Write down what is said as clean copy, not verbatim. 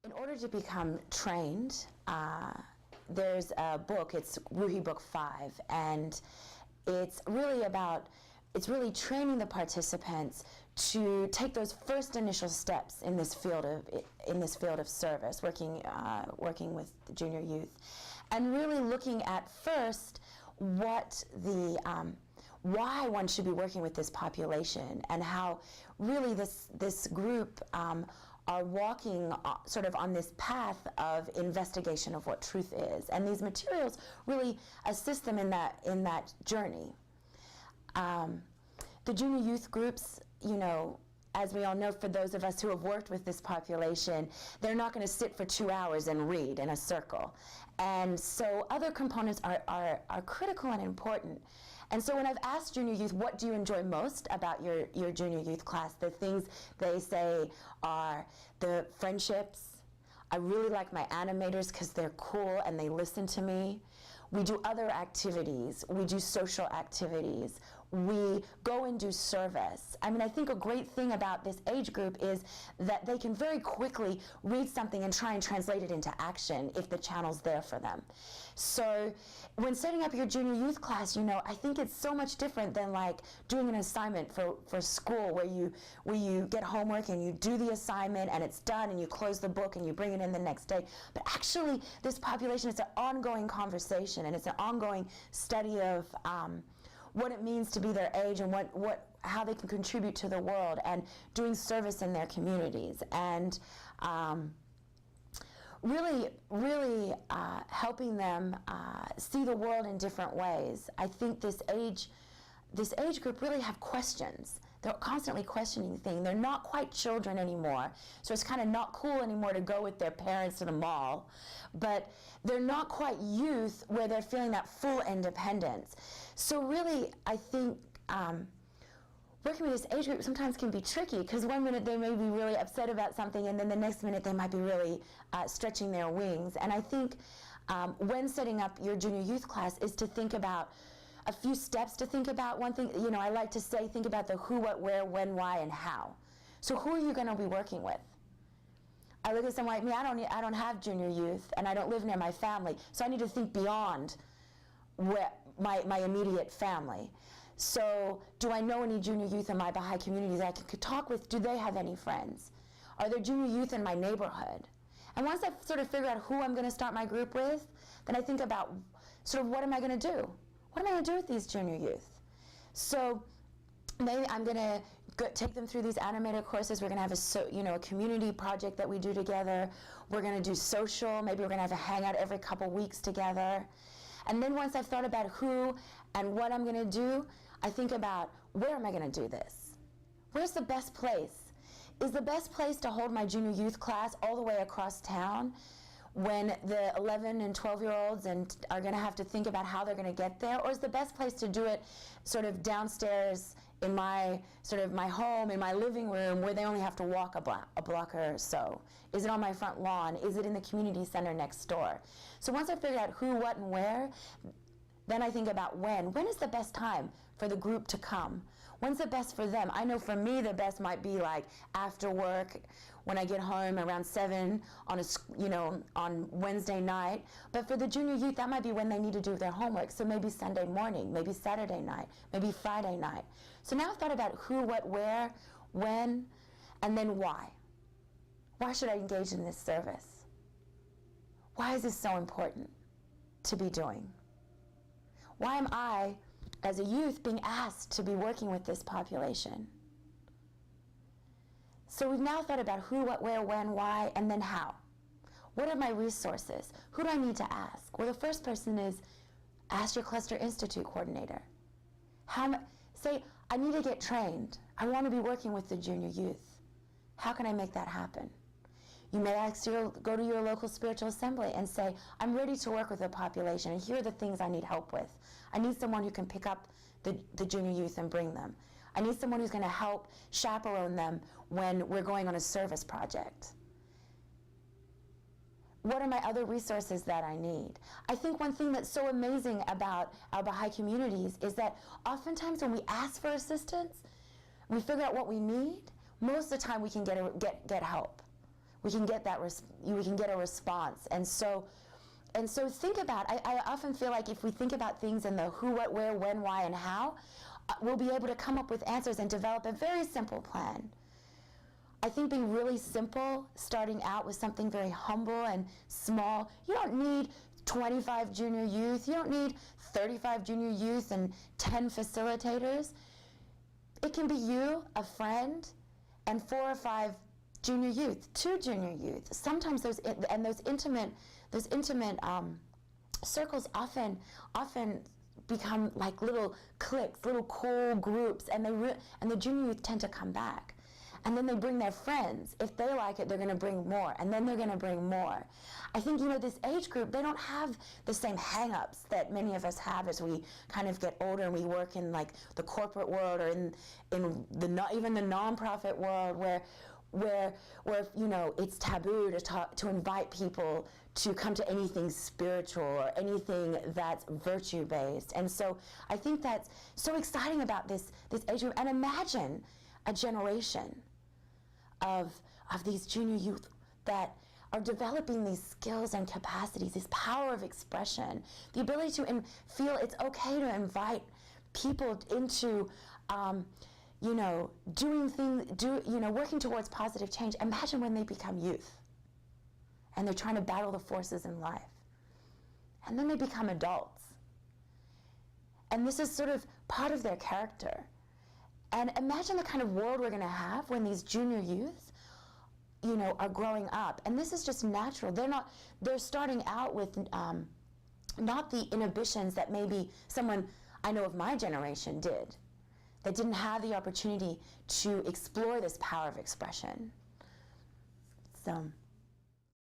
In order to become trained, there's a book, it's Ruhi Book 5, and it's really training the participants to take those first initial steps in this field of service, working with junior youth, and really looking at first why one should be working with this population, and how really this group are walking sort of on this path of investigation of what truth is, and these materials really assist them in that journey. The junior youth groups, as we all know, for those of us who have worked with this population, they're not going to sit for 2 hours and read in a circle. And so other components are critical and important. And so when I've asked junior youth, what do you enjoy most about your junior youth class, the things they say are the friendships. I really like my animators because they're cool and they listen to me. We do other activities. We do social activities. We go and do service. I mean, I think a great thing about this age group is that they can very quickly read something and try and translate it into action if the channel's there for them. So when setting up your junior youth class, I think it's so much different than like doing an assignment for school where you get homework and you do the assignment and it's done and you close the book and you bring it in the next day. But actually, this population is an ongoing conversation, and it's an ongoing study of what it means to be their age and how they can contribute to the world, and doing service in their communities, and really helping them see the world in different ways. I think this age group really have questions. They're constantly questioning things. They're not quite children anymore, so it's kind of not cool anymore to go with their parents to the mall. But they're not quite youth where they're feeling that full independence. So really, I think working with this age group sometimes can be tricky, because one minute they may be really upset about something, and then the next minute they might be really stretching their wings. And I think when setting up your junior youth class is to think about a few steps to think about. One thing, I like to say, think about the who, what, where, when, why, and how. So who are you going to be working with? I look at someone like me, I don't have junior youth, and I don't live near my family, so I need to think beyond my immediate family. So do I know any junior youth in my Baha'i community that I could talk with? Do they have any friends? Are there junior youth in my neighborhood? And once I've sort of figured out who I'm going to start my group with, then I think about sort of what am I going to do? What am I going to do with these junior youth? So maybe I'm going to take them through these animated courses. We're going to have a community project that we do together. We're going to do social. Maybe we're going to have a hangout every couple weeks together. And then once I've thought about who and what I'm going to do, I think about, where am I going to do this? Where's the best place? Is the best place to hold my junior youth class all the way across town, when the 11 and 12-year-olds are going to have to think about how they're going to get there? Or is the best place to do it sort of downstairs in my home, in my living room, where they only have to walk a block or so? Is it on my front lawn? Is it in the community center next door? So once I figure out who, what, and where, then I think about when. When is the best time for the group to come? When's the best for them? I know for me the best might be like after work, when I get home around 7 on Wednesday night. But for the junior youth, that might be when they need to do their homework. So maybe Sunday morning, maybe Saturday night, maybe Friday night. So now I've thought about who, what, where, when, and then why. Why should I engage in this service? Why is this so important to be doing? Why am I, as a youth, being asked to be working with this population? So we've now thought about who, what, where, when, why, and then how. What are my resources? Who do I need to ask? Well, the first person is, ask your Cluster Institute coordinator. Say, I need to get trained. I want to be working with the junior youth. How can I make that happen? You may go to your local spiritual assembly and say, I'm ready to work with the population, and here are the things I need help with. I need someone who can pick up the junior youth and bring them. I need someone who's going to help chaperone them when we're going on a service project. What are my other resources that I need? I think one thing that's so amazing about our Baha'i communities is that oftentimes when we ask for assistance, we figure out what we need, most of the time we can get help. we can get a response. And so think about, I often feel like if we think about things in the who, what, where, when, why, and how, we'll be able to come up with answers and develop a very simple plan. I think being really simple, starting out with something very humble and small. You don't need 25 junior youth. You don't need 35 junior youth and 10 facilitators. It can be you, a friend, and 4 or 5 junior youth, 2 junior youth. Sometimes those intimate circles often become like little cliques, little cool groups, and the junior youth tend to come back. And then they bring their friends. If they like it, they're going to bring more, and then they're going to bring more. I think, this age group, they don't have the same hang-ups that many of us have as we kind of get older and we work in like the corporate world or in even the nonprofit world where it's taboo to invite people to come to anything spiritual or anything that's virtue-based. And so I think that's so exciting about this age group. And imagine a generation of these junior youth that are developing these skills and capacities, this power of expression, the ability to feel it's okay to invite people into, working towards positive change. Imagine when they become youth and they're trying to battle the forces in life. And then they become adults. And this is sort of part of their character. And imagine the kind of world we're going to have when these junior youths, are growing up. And this is just natural. They're starting out with not the inhibitions that maybe someone I know of my generation did, that didn't have the opportunity to explore this power of expression. So